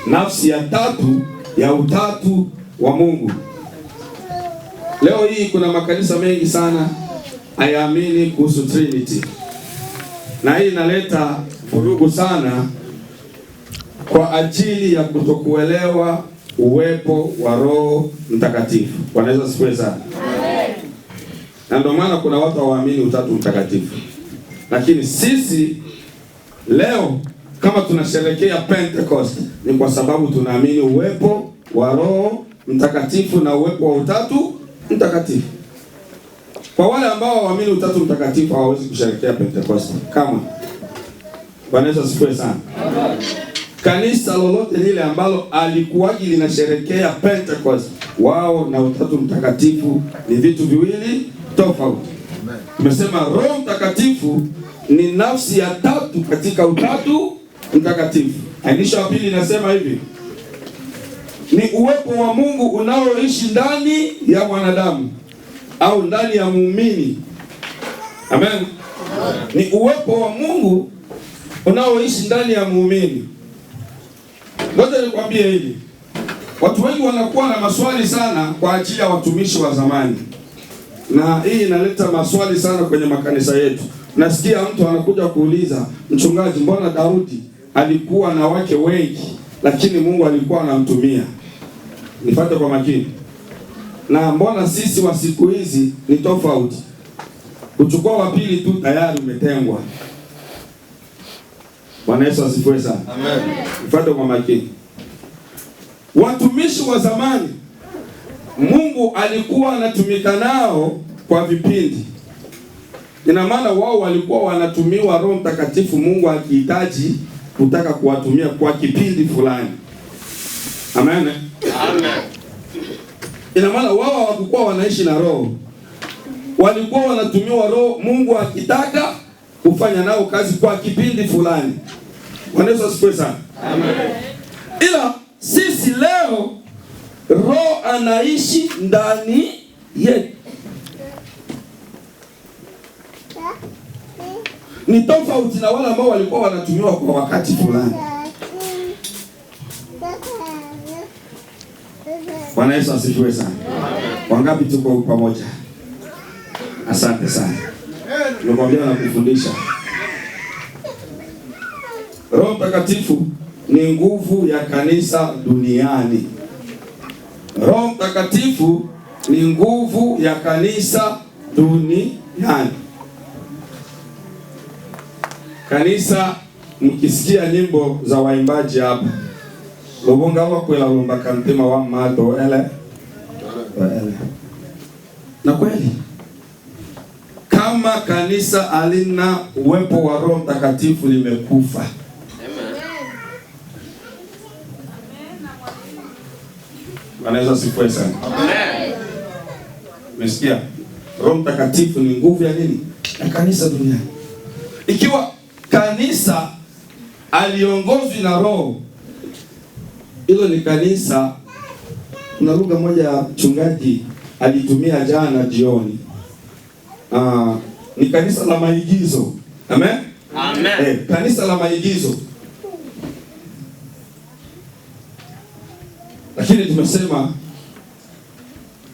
nafsi ya tatu ya utatu wa Mungu. Leo hii kuna makanisa mengi sana hayaamini kuhusu Trinity, na hii inaleta vurugu sana kwa ajili ya kutokuelewa uwepo wa Roho Mtakatifu. Wanaweza sifiwe sana. Amen. Na ndio maana kuna watu hawaamini utatu mtakatifu. Lakini sisi leo kama tunasherehekea Pentecost ni kwa sababu tunaamini uwepo wa Roho Mtakatifu na uwepo wa utatu mtakatifu. Kwa wale ambao hawaamini utatu mtakatifu hawawezi kusherehekea Pentecost. Kama wanaweza sifiwe sana. Amen. Kanisa lolote lile ambalo alikuwaji linasherehekea Pentecost, wao na utatu mtakatifu ni vitu viwili tofauti. Tumesema Roho Mtakatifu ni nafsi ya tatu katika utatu mtakatifu. Ainisha ya pili inasema hivi: ni uwepo wa Mungu unaoishi ndani ya mwanadamu au ndani ya muumini. Amen. Ni uwepo wa Mungu unaoishi ndani ya muumini. Ngoja nikwambie hili. Watu wengi wanakuwa na maswali sana kwa ajili ya watumishi wa zamani. Na hii inaleta maswali sana kwenye makanisa yetu. Nasikia mtu anakuja kuuliza, mchungaji, mbona Daudi alikuwa na wake wengi lakini Mungu alikuwa anamtumia? Nifuate kwa makini. Na mbona sisi wa siku hizi ni tofauti? Kuchukua wa pili tu tayari umetengwa. Bwana Yesu asifiwe sana. Amen. Nifuate kwa makini. Watumishi wa zamani Mungu alikuwa anatumika nao kwa vipindi. Ina maana wao walikuwa wanatumiwa Roho Mtakatifu Mungu akihitaji kutaka kuwatumia kwa kipindi fulani. Amen. Amen. Ina maana wao hawakuwa wanaishi na Roho. Walikuwa wanatumiwa Roho Mungu akitaka kufanya nao kazi kwa kipindi fulani. Bwana Yesu asifiwe sana. Amen. Ila sisi leo Roho anaishi ndani yetu. Ni tofauti na wale ambao walikuwa wanatumiwa kwa wakati fulani. Bwana Yesu asifiwe sana. Wangapi tuko pamoja? Asante sana. Nimekwambia na kufundisha. Roho Mtakatifu ni nguvu ya kanisa duniani. Roho Mtakatifu ni nguvu ya kanisa duniani. Kanisa, mkisikia nyimbo za waimbaji hapa, lobonga wakwela lomba kantema wa mato ele. Na kweli kama kanisa alina uwepo wa Roho Mtakatifu limekufa. Anaweza sifuwe sana. Amen. Umesikia? Roho Mtakatifu ni nguvu ya nini? Ya kanisa duniani. Ikiwa kanisa aliongozwi na Roho, hilo ni kanisa. Kuna lugha moja ya mchungaji alitumia jana jioni. Ni kanisa la maigizo. Amen? Amen. Kanisa la maigizo. Lakini tumesema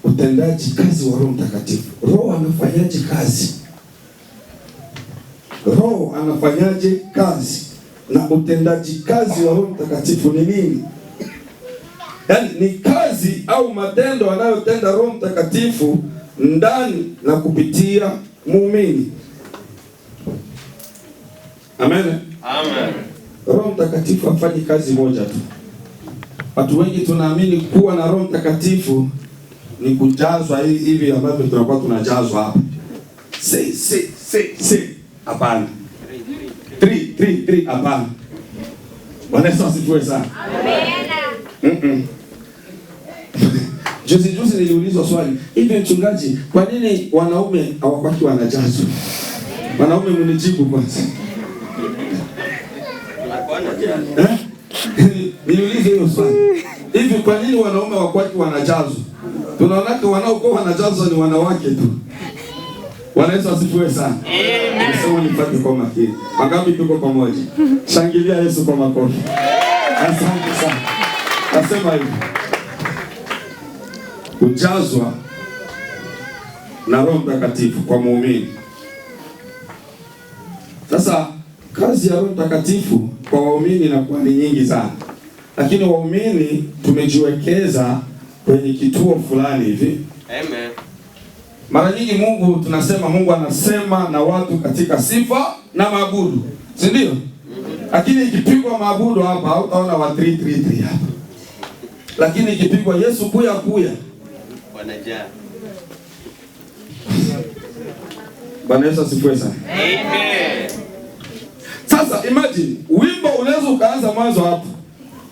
utendaji kazi wa Roho Mtakatifu. Roho anafanyaje kazi? Roho anafanyaje kazi? Na utendaji kazi wa Roho Mtakatifu ni nini? Yaani ni kazi au matendo anayotenda Roho Mtakatifu ndani na kupitia muumini. Amen. Amen. Roho Mtakatifu hafanyi kazi moja tu. Watu wengi tunaamini kuwa na Roho Mtakatifu ni kujazwa hivi ambavyo tunakuwa tunajazwa hapa. Say. Hapana. 3 hapana. Bwana Yesu asifiwe sana. Amen. Juzi niliulizwa swali, hivi mchungaji, kwa nini wanaume hawapaki wanajazwa? Wanaume mnijibu kwanza. Niliuliza hiyo swali. Hivi kwa nini wanaume hawapaki wanajazwa? Tunaona wanaokuwa wanajazwa ni wanawake tu. Bwana Yesu asifiwe sana. Amen. Nisema nipate kwa makini. Wangapi tuko pamoja? Shangilia Yesu kwa makofi. Asante sana. inasema hivi, kujazwa na Roho Mtakatifu kwa muumini. Sasa kazi ya Roho Mtakatifu kwa waumini inakuwa ni nyingi sana, lakini waumini tumejiwekeza kwenye kituo fulani hivi. Amen. Mara nyingi tunasema Mungu anasema na watu katika sifa na maabudu, si ndio? Lakini ikipigwa maabudu hapa hautaona wa 333 hapa. Lakini ikipigwa Yesu kuya wanajaa. Bwana Yesu asifiwe sana. Amen. Sasa imagine wimbo unaweza ukaanza mwanzo hapo,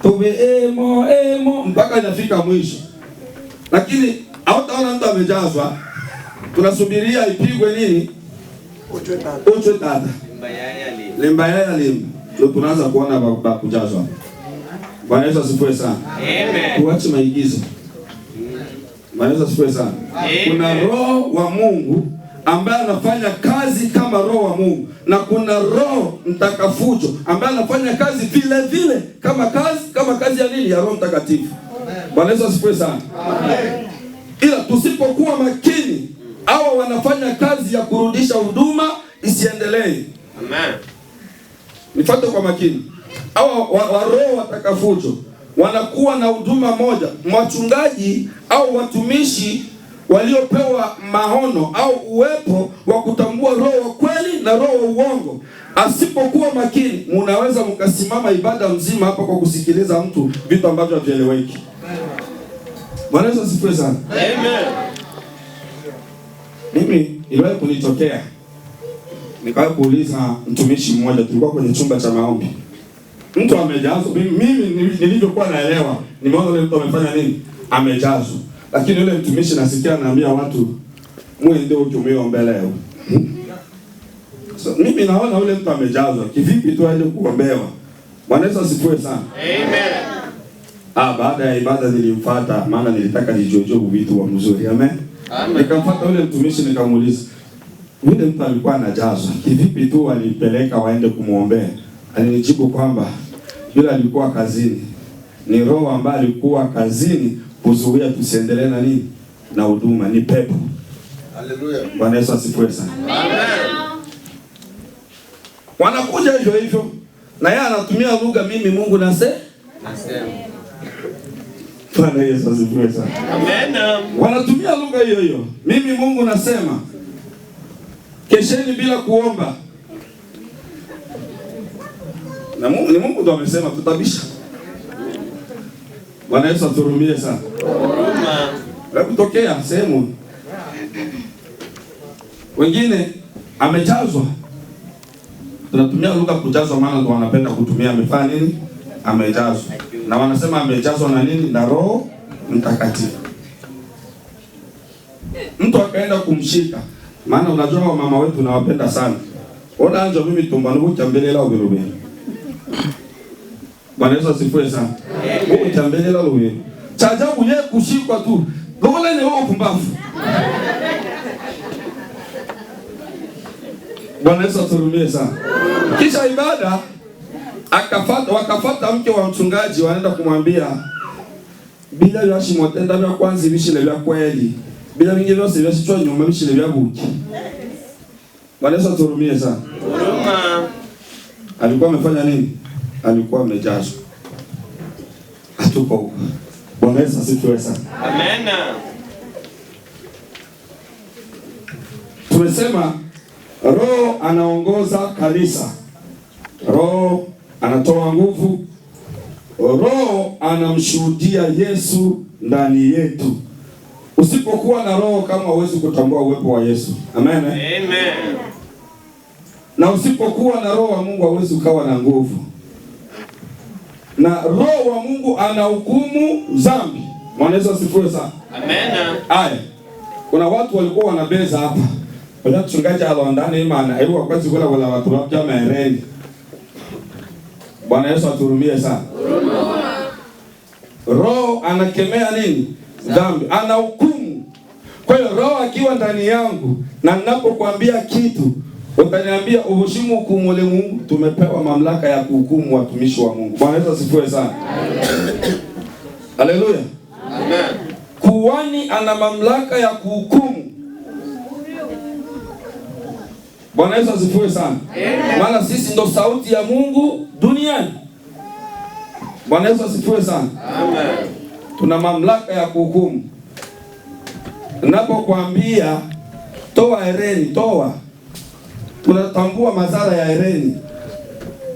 tobe emo mpaka inafika mwisho, lakini hautaona mtu amejazwa. Tunasubiria ipigwe nini? Uchwe tata. Lemba yaya limba. Ndio tunaanza kuona kujazwa. Bwana Yesu asifiwe sana. Amen. Tuache maigizo. Bwana Yesu asifiwe sana. Kuna Roho wa Mungu ambaye anafanya kazi kama Roho wa Mungu, na kuna Roho Mtakafujo ambaye anafanya kazi vile vile kama kazi ya nini? Ya Roho Mtakatifu. Bwana Yesu asifiwe sana. Amen. Ila tusipokuwa makini, hawa wanafanya kazi ya kurudisha huduma isiendelee. Amen. Nifuate kwa makini. Hawa wa Roho Watakafujo wanakuwa na huduma moja. Wachungaji au watumishi waliopewa maono au uwepo wa kutambua roho wa kweli na roho wa uongo, asipokuwa makini, mnaweza mkasimama ibada mzima hapa kwa kusikiliza mtu vitu ambavyo havieleweki. Bwana Yesu asifiwe sana. Amen. Mimi iliwahi kunitokea, nikawa kuuliza mtumishi mmoja, tulikuwa kwenye chumba cha maombi. Mtu amejazwa, mimi nilivyokuwa naelewa, nimeona yule mtu amefanya nini? Amejazwa. Lakini yule mtumishi nasikia anaambia watu muende ukimwombe leo. So mimi naona yule mtu amejazwa, kivipi tu aje kuombewa? Bwana Yesu asifiwe sana. Amen. Baada ya ibada nilimfuata, maana nilitaka nijue vitu wa mzuri. Amen. Amen. Nikamfuata yule mtumishi nikamuuliza, yule mtu alikuwa anajazwa, kivipi tu alipeleka waende kumuombea? Alinijibu kwamba yule alikuwa kazini. Ni roho ambaye alikuwa kazini kuzuia tusiendelee na nini? Na huduma, ni pepo. Haleluya. Bwana Yesu asifiwe sana. Amen. Wanakuja hivyo na yeye anatumia lugha mimi Mungu nasema. Bwana Yesu asifiwe sana. Amen. Wanatumia lugha hiyo. Mimi Mungu nasema. Kesheni bila kuomba. Na Mungu ndo amesema tutabisha. Bwana Yesu aturumie sana. Hebu tokea sehemu. Wengine amejazwa. Tunatumia lugha kujazwa, maana ndo wanapenda kutumia amefanya nini? Amejazwa. Na wanasema amejazwa na nini? Na Roho Mtakatifu. Mtu akaenda kumshika. Maana unajua wa mama wetu nawapenda sana. Ona anjo mimi tumbano kuchambelela ubirube. Bwana Yesu asifiwe sana. Kuchambelela ubirube. Cha ajabu yeye kushikwa tu. Lola ni wao pumbafu. Bwana Yesu aturumie sana. Kisha ibada wakafuata mke wa mchungaji, wanaenda kumwambia bila yashi motenda vya kwanza bishile vya kweli. Bila vingi vyose vya sichwa nyuma bishile vya buki. Bwana Yesu aturumie sana. Alikuwa amefanya nini? Alikuwa amejazwa. Hatuko huko. Bwana Yesu asifiwe sana. Amen. Tumesema Roho anaongoza kanisa. Roho anatoa nguvu. Roho anamshuhudia Yesu ndani yetu. Usipokuwa na Roho kama huwezi kutambua uwepo wa Yesu. Amen. Amen. Na usipokuwa na Roho wa Mungu huwezi ukawa na nguvu. Na Roho wa Mungu anahukumu dhambi. Bwana Yesu asifiwe sana. Amen. Aya. Kuna watu walikuwa wanabeza hapa. Wala mchungaji alondani imana hewa kwa zikula wala watu wapya maereni. Bwana Yesu aturumie sana. Roho anakemea nini? Dhambi, anahukumu. Kwa hiyo Roho akiwa ndani yangu na ninapokuambia kitu, utaniambia uheshimu hukumu ile Mungu. Tumepewa mamlaka ya kuhukumu watumishi wa Mungu. Bwana Yesu asifiwe sana. Haleluya. Amen. Kuhani ana mamlaka ya kuhukumu. Bwana Yesu asifiwe sana. Maana sisi ndo sauti ya Mungu duniani. Bwana Yesu asifiwe sana. Amen. Tuna mamlaka ya kuhukumu. Ninapokuambia toa hereni, toa. Tunatambua madhara ya hereni.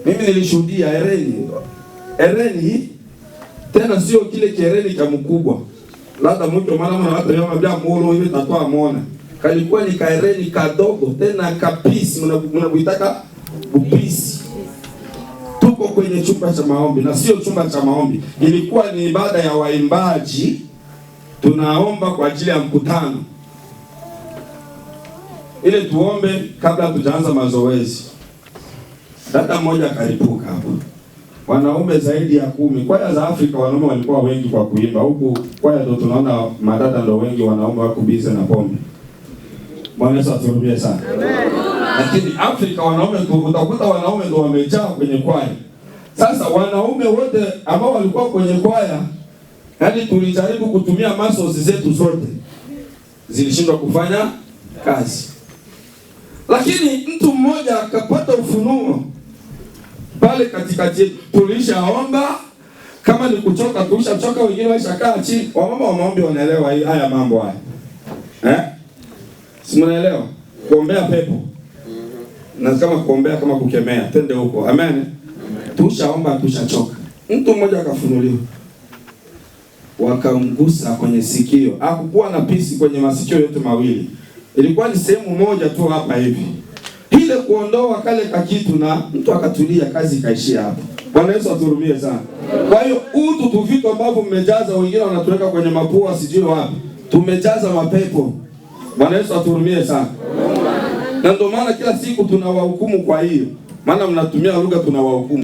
Mimi nilishuhudia hereni. Hereni tena sio kile kihereni cha mkubwa. Labda mtu maana watu yao bila mulo hivi tatoa muona. Kalikuwa ni kahereni kadogo tena kapisi, mnabuitaka upisi. Tuko kwenye chumba cha maombi na sio chumba cha maombi. Ilikuwa ni ibada ya waimbaji. Tunaomba kwa ajili ya mkutano. Ile tuombe kabla tujaanza mazoezi. Dada mmoja akalipuka hapo. Wanaume zaidi ya 10. Kwaya za Afrika wanaume walikuwa wengi kwa kuimba. Huku kwaya ndo tunaona madada ndo wengi, wanaume wako busy na pombe. Bwana Yesu atuhurumie sana. Amen. Lakini Afrika wanaume utakuta wanaume ndo wamejaa kwenye kwaya. Sasa wanaume wote ambao walikuwa kwenye kwaya, hadi tulijaribu kutumia muscles zetu zote, zilishindwa kufanya kazi. Lakini mtu mmoja akapata ufunuo pale katikati. Tulishaomba, kama ni kuchoka tulishachoka, wengine washakaa chini. Wamama wa maombi wanaelewa haya mambo haya. Si mnaelewa? Kuombea pepo. Na kama kuombea kama kukemea, twende huko. Amen. Tushaomba, tushachoka. Mtu mmoja akafunuliwa. Wakamgusa kwenye sikio. Hakukuwa na pisi kwenye masikio yote mawili. Ilikuwa ni sehemu moja tu hapa hivi. Ile kuondoa kale kakitu na mtu akatulia, kazi ikaishia hapo. Bwana Yesu atuhurumie sana. Kwa hiyo utu tu vitu ambavyo mmejaza, wengine wanatuweka kwenye mapua sijui wapi. Tumejaza mapepo. Bwana Yesu atuhurumie sana. Na ndio maana kila siku tunawahukumu kwa hiyo. Maana mnatumia lugha tunawahukumu.